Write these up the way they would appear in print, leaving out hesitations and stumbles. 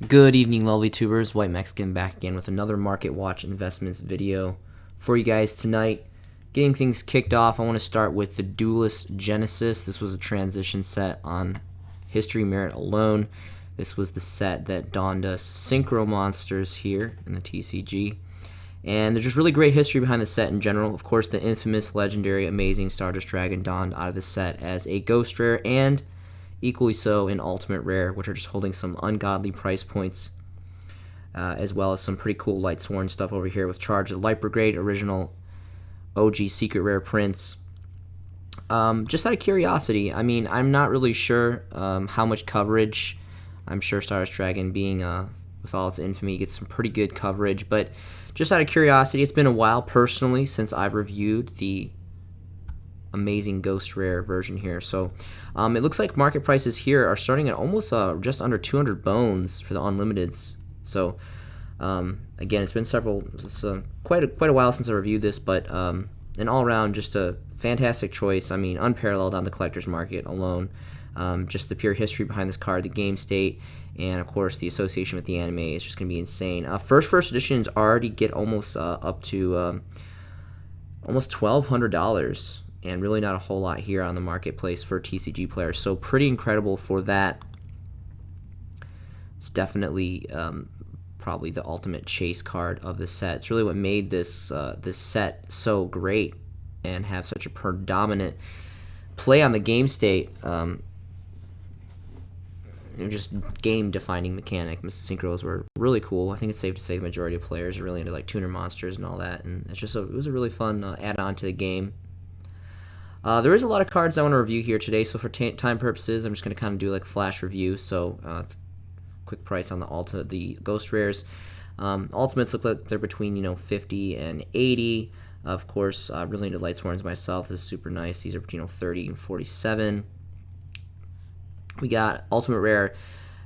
Good evening, lovely tubers. White Mexican back again with another Market Watch Investments video for you guys tonight. Getting things kicked off, I want to start with the Duelist Genesis. This was a transition set on History Merit alone. This was the set that donned us Synchro Monsters here in the TCG. And there's just really great history behind the set in general. Of course, the infamous, legendary, amazing Stardust Dragon donned out of the set as a Ghost Rare, and equally so in Ultimate Rare, which are just holding some ungodly price points, as well as some pretty cool Light Sworn stuff over here with Charge of the Light Brigade, original OG Secret Rare prints. Just out of curiosity, I mean, I'm not really sure how much coverage. I'm sure Stardust Dragon, being with all its infamy, gets some pretty good coverage, but just out of curiosity, it's been a while personally since I've reviewed the amazing Ghost Rare version here. So it looks like market prices here are starting at almost just under 200 bones for the Unlimiteds. So again, it's been quite a while since I reviewed this, but an all-around just a fantastic choice. I mean, unparalleled on the collector's market alone. Just the pure history behind this card, the game state, and of course the association with the anime is just going to be insane. First editions already get almost up to almost $1,200, and really not a whole lot here on the marketplace for TCG players. So pretty incredible for that. It's definitely probably the ultimate chase card of the set. It's really what made this set so great and have such a predominant play on the game state. Just game-defining mechanic. Synchros were really cool. I think it's safe to say the majority of players are really into like tuner monsters and all that, and it was a really fun add-on to the game. There is a lot of cards I want to review here today, so for time purposes, I'm just going to kind of do like a flash review. So it's quick price on the Ghost Rares. Ultimates look like they're between 50 and 80. Of course, really into Light Sworns myself. This is super nice. These are between 30 and 47. We got Ultimate Rare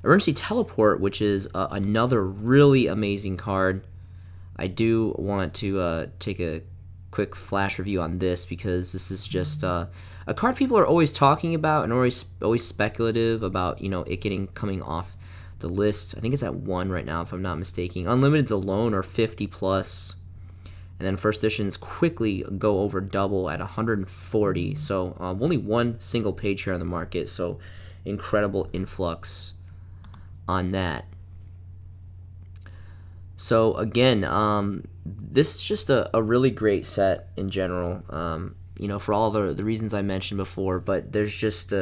Emergency Teleport, which is another really amazing card. I do want to take a quick flash review on this because this is just a card people are always talking about and always speculative about, it coming off the list. I think it's at 1 right now, if I'm not mistaken. Unlimiteds alone are 50 plus, and then first editions quickly go over double at 140. So only one single page here on the market. So incredible influx on that. So again, this is just a really great set in general, for all the reasons I mentioned before, but there's just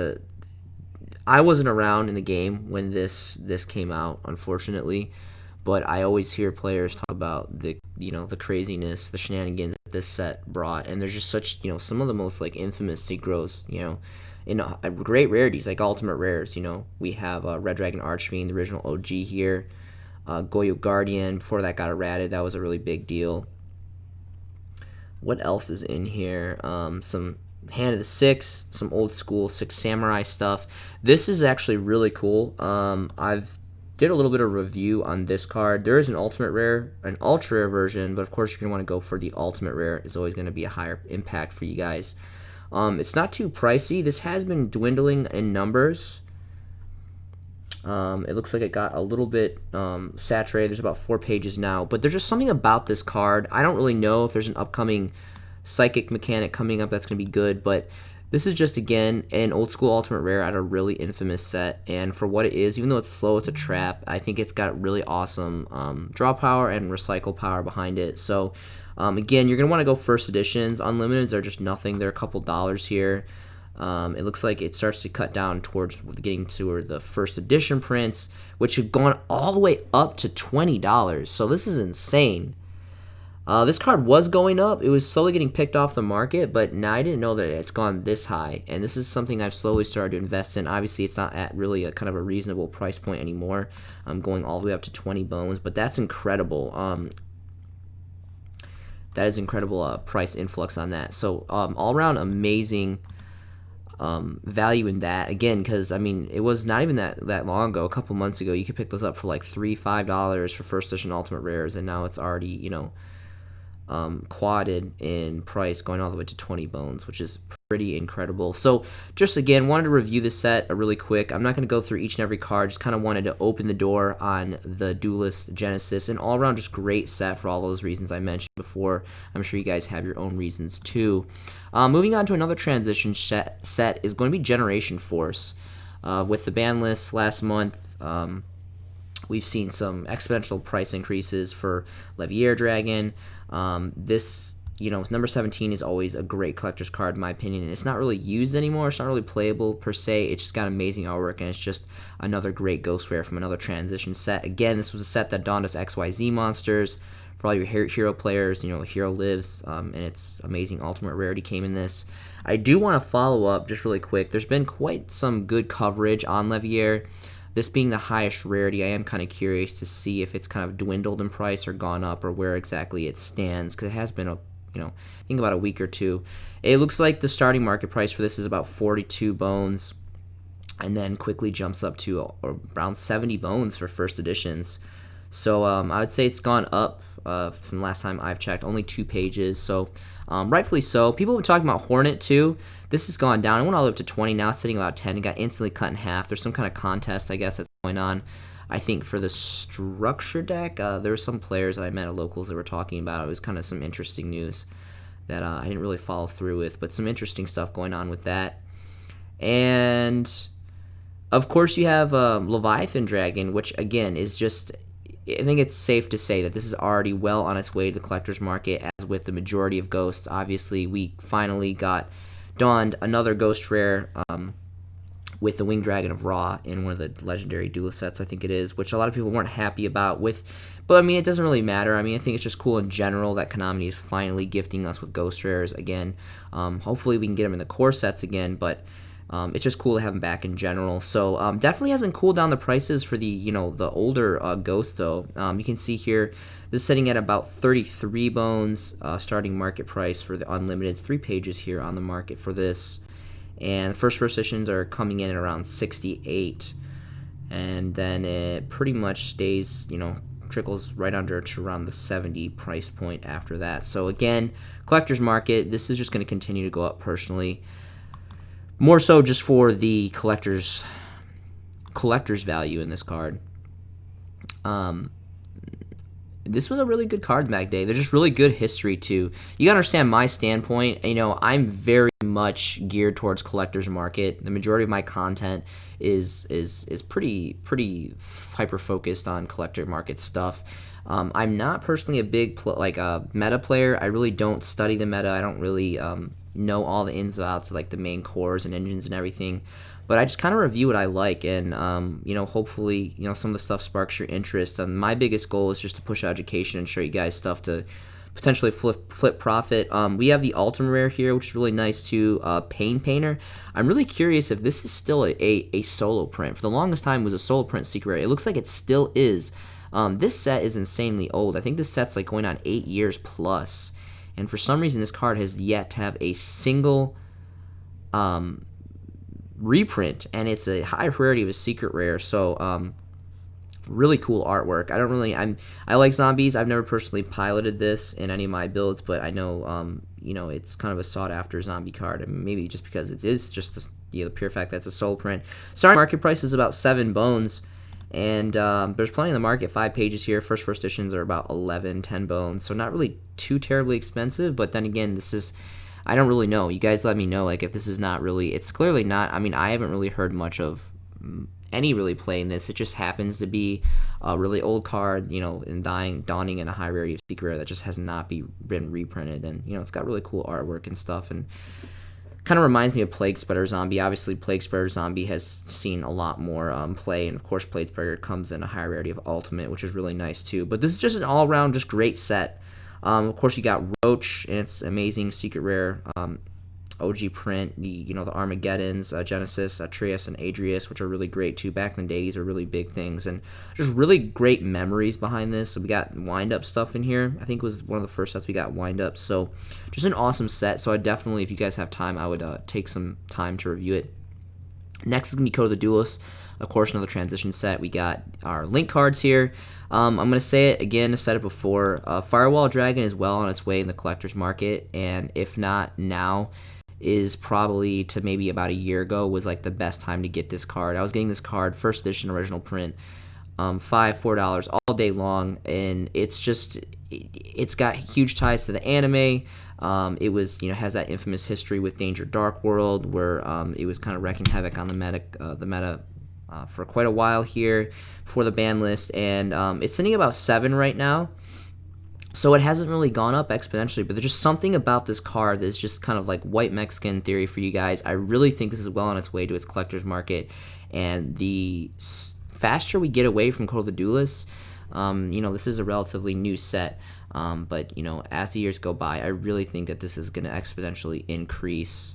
I wasn't around in the game when this came out, unfortunately, but I always hear players talk about the craziness, the shenanigans that this set brought, and there's just such, some of the most like infamous synchros, in great rarities like Ultimate Rares. We have Red Dragon Archfiend, the original OG here. Goyo Guardian, before that got errated, that was a really big deal. What else is in here? Some Hand of the Six, some old school Six Samurai stuff. This is actually really cool. I've did a little bit of review on this card. There is an Ultimate Rare, an Ultra Rare version, but of course you're going to want to go for the Ultimate Rare. It's always going to be a higher impact for you guys. It's not too pricey. This has been dwindling in numbers. It looks like it got a little bit saturated. There's about 4 pages now, but there's just something about this card. I don't really know if there's an upcoming psychic mechanic coming up that's going to be good, but this is just, again, an old school Ultimate Rare at a really infamous set, and for what it is, even though it's slow, it's a trap. I think it's got really awesome draw power and recycle power behind it. So again, you're going to want to go first editions. Unlimiteds are just nothing. They're a couple dollars here. It looks like it starts to cut down towards getting to the first edition prints, which have gone all the way up to $20. So this is insane. This card was going up. It was slowly getting picked off the market, but now I didn't know that it's gone this high. And this is something I've slowly started to invest in. Obviously, it's not at really a kind of a reasonable price point anymore. I'm going all the way up to 20 bones, but that's incredible. That is incredible price influx on that. So all around amazing value in that, again, because I mean it was not even that long ago, a couple months ago, you could pick those up for like $3-5 for first edition Ultimate Rares, and now it's already quadded in price, going all the way to 20 bones, which is pretty incredible. So just again, wanted to review this set really quick. I'm not going to go through each and every card, just kind of wanted to open the door on the Duelist Genesis, and all around just great set for all those reasons I mentioned before. I'm sure you guys have your own reasons too. Moving on to another transition set is going to be Generation Force. With the ban list last month, we've seen some exponential price increases for Levier Dragon. This, number 17 is always a great collector's card in my opinion, and it's not really used anymore. It's not really playable per se. It's just got amazing artwork, and it's just another great ghost rare from another transition set. Again, this was a set that donned us XYZ monsters. For all your hero players, Hero Lives, and its amazing ultimate rarity came in this. I do want to follow up just really quick. There's been quite some good coverage on Levier. This being the highest rarity, I am kind of curious to see if it's kind of dwindled in price or gone up, or where exactly it stands, because it has been I think about a week or two. It looks like the starting market price for this is about 42 bones, and then quickly jumps up to around 70 bones for first editions. So I would say it's gone up from last time I've checked, only 2 pages. So rightfully so. People have been talking about Hornet too. This has gone down. It went all the way up to 20. Now it's sitting about 10. It got instantly cut in half. There's some kind of contest, I guess, that's going on. I think for the structure deck, there were some players that I met at locals that were talking about. It was kind of some interesting news that I didn't really follow through with, but some interesting stuff going on with that. And of course you have Leviathan Dragon, which again is just, I think it's safe to say that this is already well on its way to the collector's market, as with the majority of ghosts. Obviously, we finally got donned another ghost rare with the Winged Dragon of Ra in one of the legendary duelist sets, I think it is, which a lot of people weren't happy about with. But I mean, it doesn't really matter. I mean, I think it's just cool in general that Konami is finally gifting us with ghost rares again. Hopefully we can get them in the core sets again, but it's just cool to have them back in general. So definitely hasn't cooled down the prices for the the older ghosts though. You can see here this is sitting at about 33 bones starting market price for the unlimited. 3 pages here on the market for this, and the first editions are coming in at around 68, and then it pretty much stays trickles right under to around the 70 price point after that. So again, collector's market, this is just going to continue to go up personally. More so just for the collector's value in this card. This was a really good card back day. There's just really good history too. You gotta understand my standpoint. I'm very much geared towards collector's market. The majority of my content is pretty hyper focused on collector market stuff. I'm not personally a big meta player. I really don't study the meta. I don't really know all the ins and outs of the main cores and engines and everything, but I just kind of review what I like, and hopefully some of the stuff sparks your interest. And my biggest goal is just to push education and show you guys stuff to potentially flip profit. We have the ultimate rare here, which is really nice too. Pain Painter. I'm really curious if this is still a solo print. For the longest time it was a solo print secret rare. It looks like it still is. This set is insanely old. I think this set's going on 8 years plus. And for some reason, this card has yet to have a single reprint, and it's a high rarity of a secret rare. So, really cool artwork. I like zombies. I've never personally piloted this in any of my builds, but I know, it's kind of a sought after zombie card, and maybe just because it is just the pure fact that it's a soul print. Starting market price is about 7 bones. And there's plenty in the market. 5 pages here. First editions are about 11, 10 bones. So not really too terribly expensive. But then again, this is, I don't really know. You guys let me know if this is not really, it's clearly not. I mean, I haven't really heard much of any really playing this. It just happens to be a really old card, and dawning in a high rarity of secret rare that just has not been reprinted. And, it's got really cool artwork and stuff. And kind of reminds me of Plague Spreader Zombie. Obviously, Plague Spreader Zombie has seen a lot more play, and of course, Plague Spreader comes in a high rarity of Ultimate, which is really nice too. But this is just an all-around, just great set. Of course, you got Roach and its amazing secret rare OG print. The Armageddons, Genesis, Atreus, and Adrius, which are really great too. Back in the day, these are really big things, and just really great memories behind this. So we got wind-up stuff in here. I think it was one of the first sets we got wind-up. So just an awesome set. So I definitely, if you guys have time, I would take some time to review it. Next is going to be Code of the Duelist. Of course, another transition set. We got our link cards here. I'm going to say it again, I've said it before. Firewall Dragon is well on its way in the collector's market, and if not now, is probably to maybe about a year ago was like the best time to get this card. I was getting this card, first edition original print, $4 all day long, and it's got huge ties to the anime. It was, has that infamous history with Danger Dark World, where it was kind of wreaking havoc on the meta for quite a while here for the ban list, and it's sitting about 7 right now. So it hasn't really gone up exponentially, but there's just something about this card that's just kind of like white Mexican theory for you guys. I really think this is well on its way to its collector's market, and the faster we get away from Code of the Duelists, this is a relatively new set, but as the years go by, I really think that this is going to exponentially increase,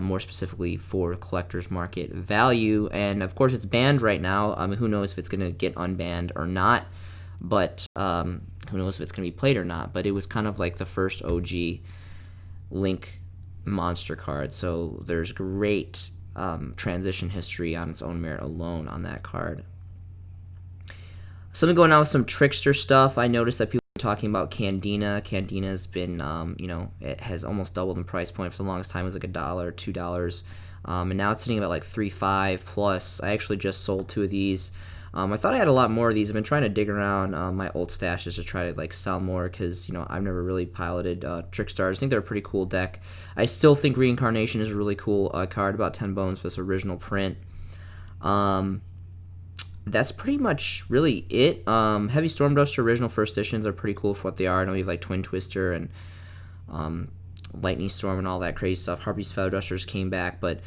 more specifically for collector's market value. And of course, it's banned right now. Who knows if it's going to get unbanned or not, but who knows if it's going to be played or not. But it was kind of like the first OG Link monster card, so there's great transition history on its own merit alone on that card. Something going on with some trickster stuff. I noticed that people are talking about Candina. Candina's been, it has almost doubled in price point. For the longest time, it was like $1, $2, and now it's sitting about like $3.5 plus. I actually just sold 2 of these. I thought I had a lot more of these. I've been trying to dig around my old stashes to try to like sell more because I've never really piloted Trickstars. I think they're a pretty cool deck. I still think Reincarnation is a really cool card, about 10 bones for this original print. That's pretty much really it. Heavy Stormduster original first editions are pretty cool for what they are. I know you have like Twin Twister and Lightning Storm and all that crazy stuff. Harpy's Feather Dusters came back, but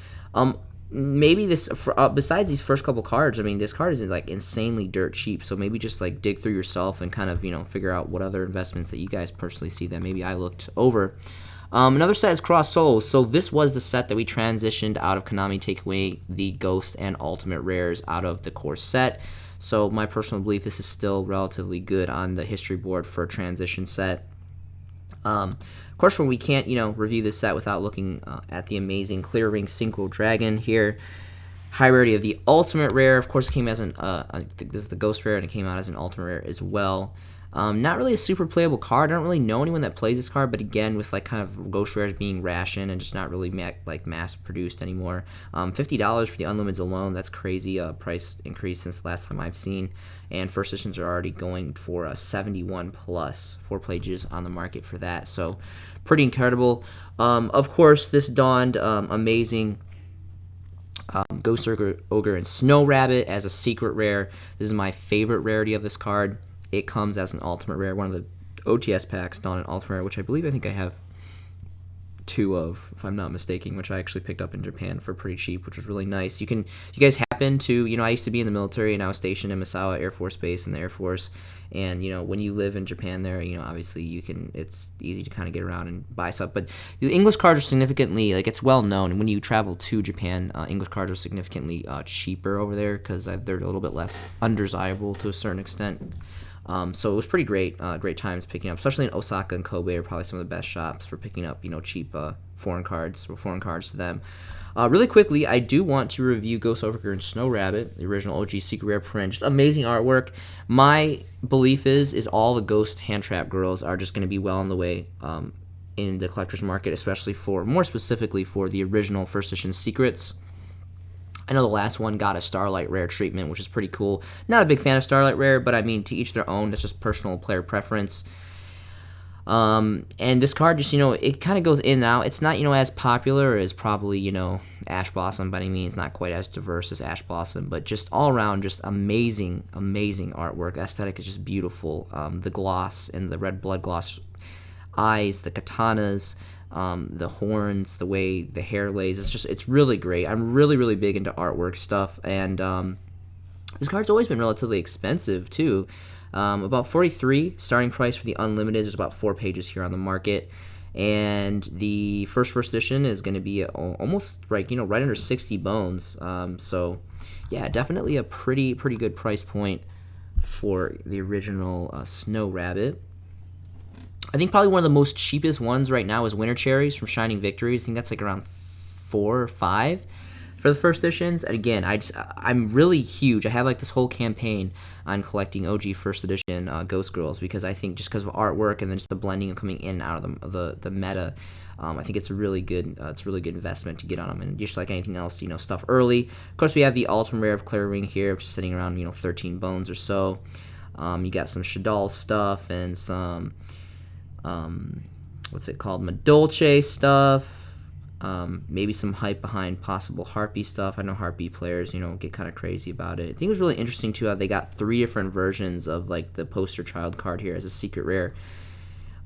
maybe this besides these first couple cards, this card is like insanely dirt cheap, so maybe just like dig through yourself and kind of figure out what other investments that you guys personally see that maybe I looked over. Another set is Cross Souls. So this was the set that we transitioned out of Konami, take away the Ghost and Ultimate Rares out of the core set. So my personal belief, this is still relatively good on the history board for a transition set. Of course, when we can't, review this set without looking at the amazing Clear Ring Synchro Dragon here. High rarity of the Ultimate Rare. Of course, it came as an, I think this is the Ghost Rare, and it came out as an Ultimate Rare as well. Not really a super playable card. I don't really know anyone that plays this card, but again, with like kind of Ghost Rares being rationed and just not really mass produced anymore. $50 for the Unlimiteds alone. That's crazy price increase since the last time I've seen. And first editions are already going for 71 plus. 4 pages on the market for that. So pretty incredible. Of course, this dawned amazing. Ghost Ogre and Snow Rabbit as a secret rare. This is my favorite rarity of this card. It comes as an Ultimate Rare, one of the OTS packs, Dawn and Ultimate Rare, which I believe I have 2 of, if I'm not mistaken, which I actually picked up in Japan for pretty cheap, which was really nice. If you guys happen to, I used to be in the military, and I was stationed in Misawa Air Force Base in the Air Force, and, when you live in Japan there, obviously it's easy to kind of get around and buy stuff, but the English cards are significantly, it's well known, and when you travel to Japan, English cards are significantly cheaper over there, because they're a little bit less undesirable to a certain extent. So it was pretty great times picking up, especially in Osaka and Kobe are probably some of the best shops for picking up, cheap foreign cards to them. Really quickly, I do want to review Ghost Ogre and Snow Rabbit, the original OG Secret Rare print. Just amazing artwork. My belief is all the Ghost Hand Trap girls are just going to be well on the way in the collector's market, especially more specifically for the original first edition secrets. I know the last one got a Starlight Rare treatment, which is pretty cool. Not a big fan of Starlight Rare, but to each their own. That's just personal player preference. And this card just, it kind of goes in and out. It's not, as popular as probably, Ash Blossom by any means. Not quite as diverse as Ash Blossom, but just all around, just amazing, amazing artwork. The aesthetic is just beautiful. The gloss and the red blood gloss eyes, the katanas, the horns, the way the hair lays, it's really great. I'm really, really big into artwork stuff, and this card's always been relatively expensive too. About $43 starting price for the Unlimited. There's about 4 pages here on the market, and the first edition is going to be almost right under 60 bones. So yeah, definitely a pretty good price point for the original Snow Rabbit. I think probably one of the most cheapest ones right now is Winter Cherries from Shining Victories. I think that's like around $4 or $5. for the first editions. And again, I'm really huge. I have like this whole campaign on collecting OG first edition Ghost Girls, because I think just because of artwork and then just the blending and coming in and out of the meta, I think it's a really good investment to get on them. And just like anything else, stuff early. Of course, we have the ultimate rare of Clear Ring here, which is sitting around 13 bones or so. You got some Shadal stuff and some what's it called, Madolche stuff. Maybe some hype behind possible Harpy stuff. I know Harpy players, get kind of crazy about it. I think it was really interesting too how they got 3 different versions of like the poster child card here as a secret rare,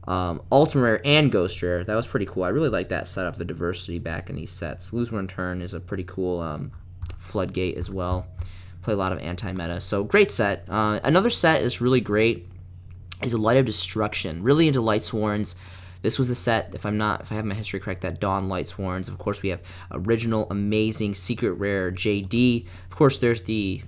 ultimate rare, and ghost rare. That was pretty cool. I really like that setup, the diversity back in these sets. Lose One Turn is a pretty cool floodgate as well. Play a lot of anti-meta, so great set. Another set is really great is a Light of Destruction. Really into Light Sworns. This was the set, if I have my history correct, that Dawn Light Sworns. Of course, we have original, amazing, secret rare JD. Of course, there's the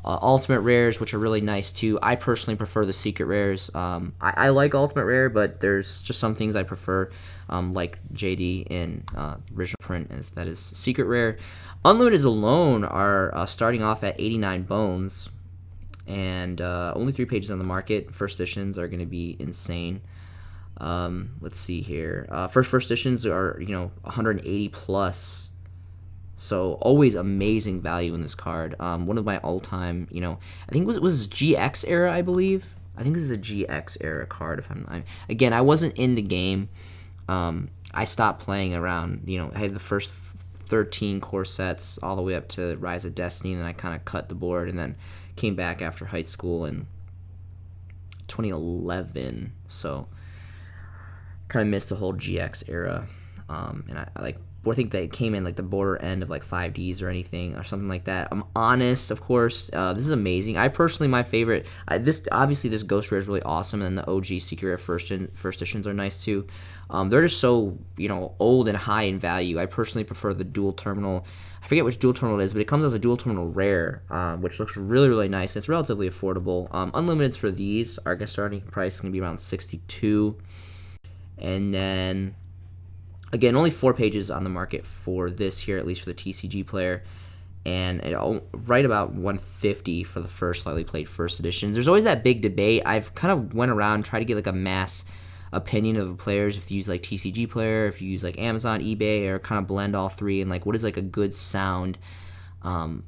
ultimate rares, which are really nice too. I personally prefer the secret rares. I like ultimate rare, but there's just some things I prefer, like JD in original print, that is secret rare. Unlimited alone are starting off at 89 bones, and only 3 pages on the market. First editions are going to be insane. Let's see here. First editions are 180 plus, so always amazing value in this card. One of my all-time, I think it was GX era, I believe. I think this is a GX era card. Again, I wasn't in the game. I stopped playing around. I had the first 13 core sets all the way up to Rise of Destiny, and then I kind of cut the board, and then came back after high school in 2011. So kind of missed the whole GX era, and I think they came in like the border end of like 5Ds or anything or something like that. I'm honest, of course. This is amazing. I personally, my favorite. This Ghost Rare is really awesome, and the OG Secret Rare first editions are nice too. They're just so old and high in value. I personally prefer the dual terminal. I forget which dual terminal it is, but it comes as a dual terminal rare, which looks really, really nice. It's relatively affordable. Unlimiteds for these are starting price is gonna be around 62. And then, again, only 4 pages on the market for this here, at least for the TCG player, and right about 150 for the first slightly played first editions. There's always that big debate. I've kind of went around, tried to get like a mass opinion of the players, if you use like TCG player, if you use like Amazon, eBay, or kind of blend all 3, and like what is like a good sound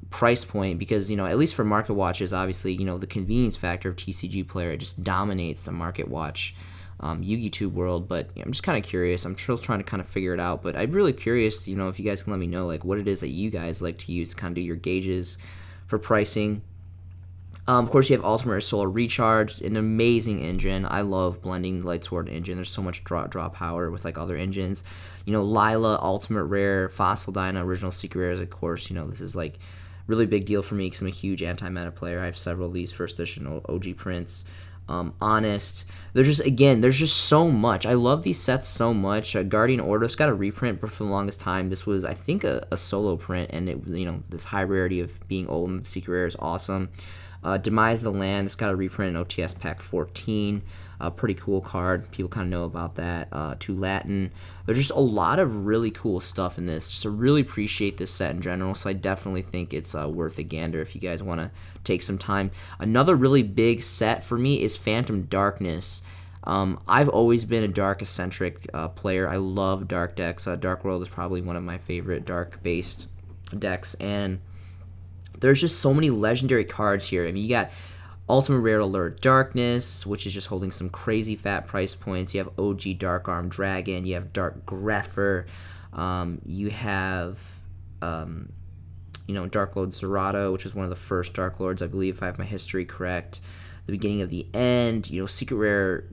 price point, because at least for market watches, obviously the convenience factor of TCG player, it just dominates the market watch YouTube world. But I'm just kind of curious. I'm still trying to kind of figure it out, but I'm really curious if you guys can let me know like what it is that you guys like to use to kind of do your gauges for pricing. Of course, you have Ultimate Solar Recharge, an amazing engine. I love blending the Light Sword engine. There's so much draw power with like other engines. Lila, Ultimate Rare, Fossil Dyna, Original Secret Rares, of course. This is like really big deal for me because I'm a huge anti-meta player. I have several of these first edition OG prints. Honest. There's just so much. I love these sets so much. Guardian Ordos got a reprint for the longest time. This was, I think, a solo print, and it this high rarity of being old and secret rare is awesome. Demise of the Land, it's got a reprint in OTS Pack 14. Pretty cool card. People kind of know about that. To Latin. There's just a lot of really cool stuff in this. Just to really appreciate this set in general. So I definitely think it's worth a gander if you guys want to take some time. Another really big set for me is Phantom Darkness. I've always been a dark-eccentric player. I love dark decks. Dark World is probably one of my favorite dark-based decks, and there's just so many legendary cards here. I mean, you got Ultimate Rare Alert Darkness, which is just holding some crazy fat price points. You have OG Dark Arm Dragon. You have Dark Grepher. You have, Dark Lord Zerato, which is one of the first Dark Lords, I believe, if I have my history correct. The Beginning of the End. Secret Rare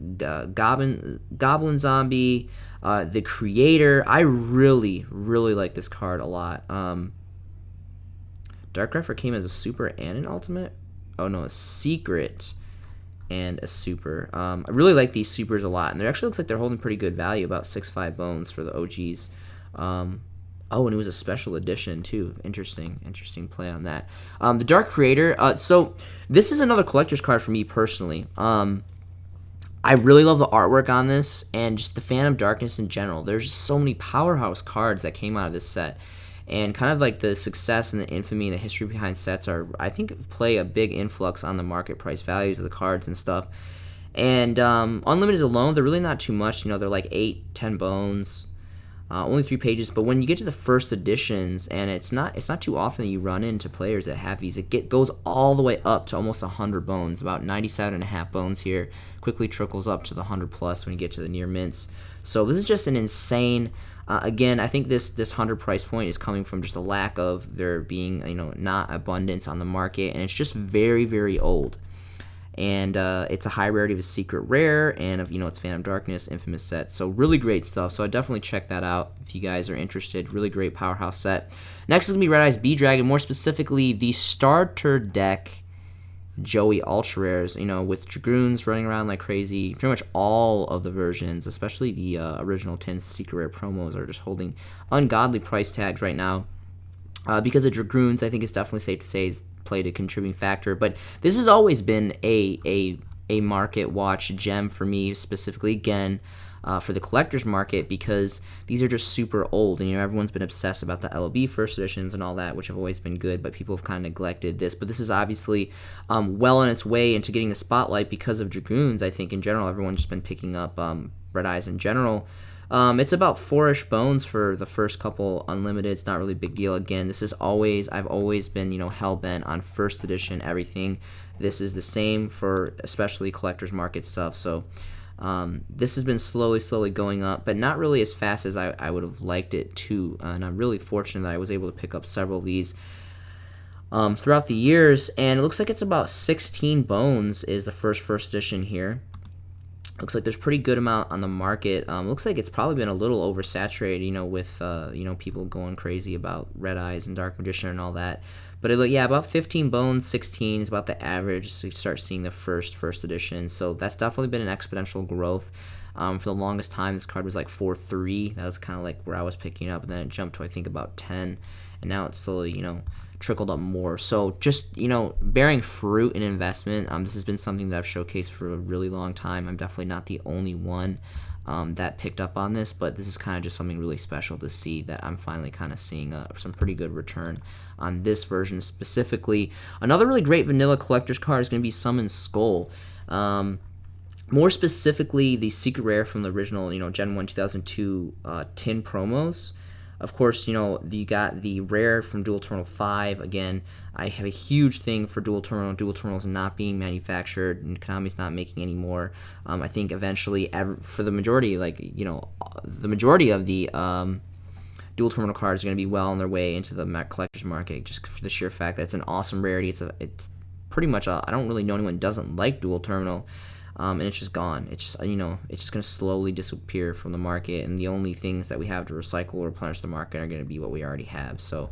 Goblin Zombie. The Creator. I really, really like this card a lot. Dark Grepher came as a super and an ultimate. Oh no, a secret and a super. I really like these supers a lot, and it actually looks like they're holding pretty good value, about 6.5 bones for the OGs. Oh, and it was a special edition too. Interesting play on that. The Dark Creator. So this is another collector's card for me personally. I really love the artwork on this and just the Phantom Darkness in general. There's just so many powerhouse cards that came out of this set. and kind of like the success and the infamy and the history behind sets are, I think, play a big influx on the market price values of the cards and stuff. And Unlimited alone, they're really not too much. They're like 8-10 bones, only 3 pages. But when you get to the first editions, and it's not too often that you run into players that have these, goes all the way up to almost 100 bones, about 97.5 bones here. Quickly trickles up to the 100 plus when you get to the near mints. So this is just an insane. Again, I think this 100 price point is coming from just a lack of there being not abundance on the market, and it's just very, very old. And it's a high rarity of a secret rare, and of it's Phantom Darkness, Infamous set. So really great stuff. So I definitely check that out if you guys are interested. Really great powerhouse set. Next is gonna be Red Eyes B Dragon, more specifically the starter deck Joey Ultra Rares. With Dragoons running around like crazy. Pretty much all of the versions, especially the original 10 secret rare promos, are just holding ungodly price tags right now. Because of Dragoons, I think it's definitely safe to say is played a contributing factor. But this has always been a market watch gem for me, specifically again for the collector's market, because these are just super old, and everyone's been obsessed about the LOB first editions and all that, which have always been good, but people have kind of neglected this. But this is obviously well on its way into getting the spotlight because of Dragoons. I think in general everyone's just been picking up Red Eyes in general. It's about 4-ish bones for the first couple Unlimited. It's not really a big deal. Again, I've always been, hell-bent on first edition everything. This is the same for especially collector's market stuff. So this has been slowly going up, but not really as fast as I would have liked it to. And I'm really fortunate that I was able to pick up several of these throughout the years. And it looks like it's about 16 bones is the first edition here. Looks like there's pretty good amount on the market. Looks like it's probably been a little oversaturated, with people going crazy about Red Eyes and Dark Magician and all that. But about 15 bones, 16 is about the average. So you start seeing the first edition. So that's definitely been an exponential growth. For the longest time, this card was like 4.3. That was kind of like where I was picking up, and then it jumped to I think about 10, and now it's slowly trickled up more. So just bearing fruit in investment. This has been something that I've showcased for a really long time. I'm definitely not the only one that picked up on this, but this is kind of just something really special to see that I'm finally kind of seeing some pretty good return on this version specifically. Another really great vanilla collector's card is going to be Summon Skull. More specifically, the secret rare from the original Gen 1 2002 tin promos. Of course, you got the rare from Dual Terminal 5. Again, I have a huge thing for Dual Terminal. Dual Terminals not being manufactured, and Konami's not making any more. I think eventually, for the majority, the majority of the Dual Terminal cards are going to be well on their way into the collector's market, just for the sheer fact that it's an awesome rarity. It's pretty much I don't really know anyone who doesn't like Dual Terminal. And it's just gone. It's just it's just going to slowly disappear from the market, and the only things that we have to recycle or replenish the market are going to be what we already have. So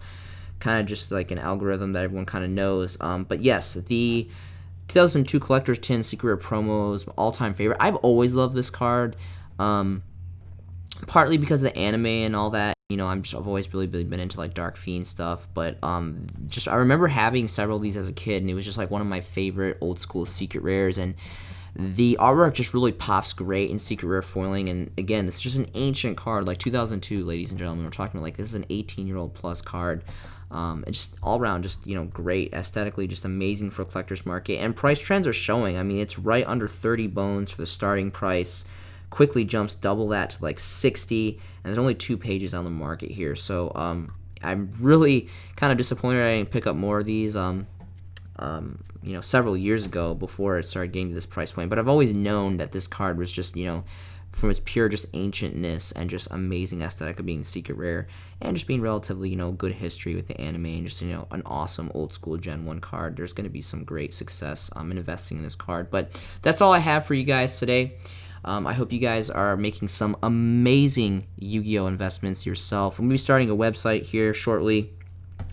kind of just like an algorithm that everyone kind of knows. But yes, the 2002 Collector's Tin Secret Rare Promos, all-time favorite. I've always loved this card, partly because of the anime and all that. I've always really been into like Dark Fiend stuff, but I remember having several of these as a kid, and it was just like one of my favorite old school secret rares. And the artwork just really pops great in secret rare foiling, and again, this is just an ancient card, like 2002, ladies and gentlemen. We're talking about like this is an 18-year-old plus card. And just all around, just great aesthetically, just amazing for a collector's market. And price trends are showing. I mean, it's right under 30 bones for the starting price. Quickly jumps double that to like 60, and there's only 2 pages on the market here. So I'm really kind of disappointed I didn't pick up more of these. Several years ago before it started getting to this price point. But I've always known that this card was just, from its pure just ancientness and just amazing aesthetic of being secret rare, and just being relatively, good history with the anime, and just, an awesome old school Gen 1 card. There's going to be some great success in investing in this card. But that's all I have for you guys today. I hope you guys are making some amazing Yu-Gi-Oh! Investments yourself. I'm going to be starting a website here shortly.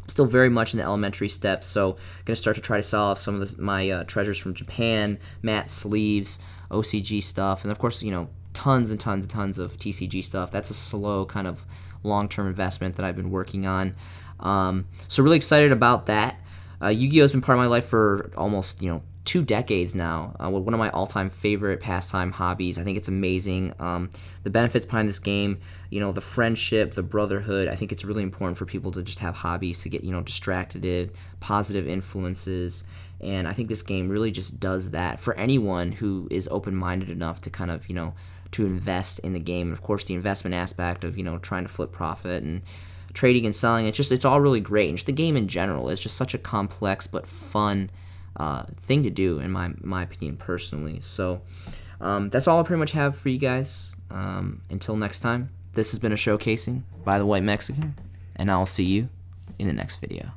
Still very much in the elementary steps, so going to start to try to sell off some of my treasures from Japan, matte sleeves, OCG stuff, and of course, tons and tons of TCG stuff. That's a slow kind of long-term investment that I've been working on. So really excited about that. Yu-Gi-Oh! Has been part of my life for almost, 2 decades now. One of my all-time favorite pastime hobbies. I think it's amazing. The benefits behind this game, the friendship, the brotherhood. I think it's really important for people to just have hobbies to get, distracted, positive influences. And I think this game really just does that for anyone who is open-minded enough to kind of, to invest in the game. And of course, the investment aspect of, trying to flip profit and trading and selling. It's all really great. And just the game in general is just such a complex but fun thing to do, in my opinion, personally. So that's all I pretty much have for you guys. Until next time, this has been a showcasing by the White Mexican, and I'll see you in the next video.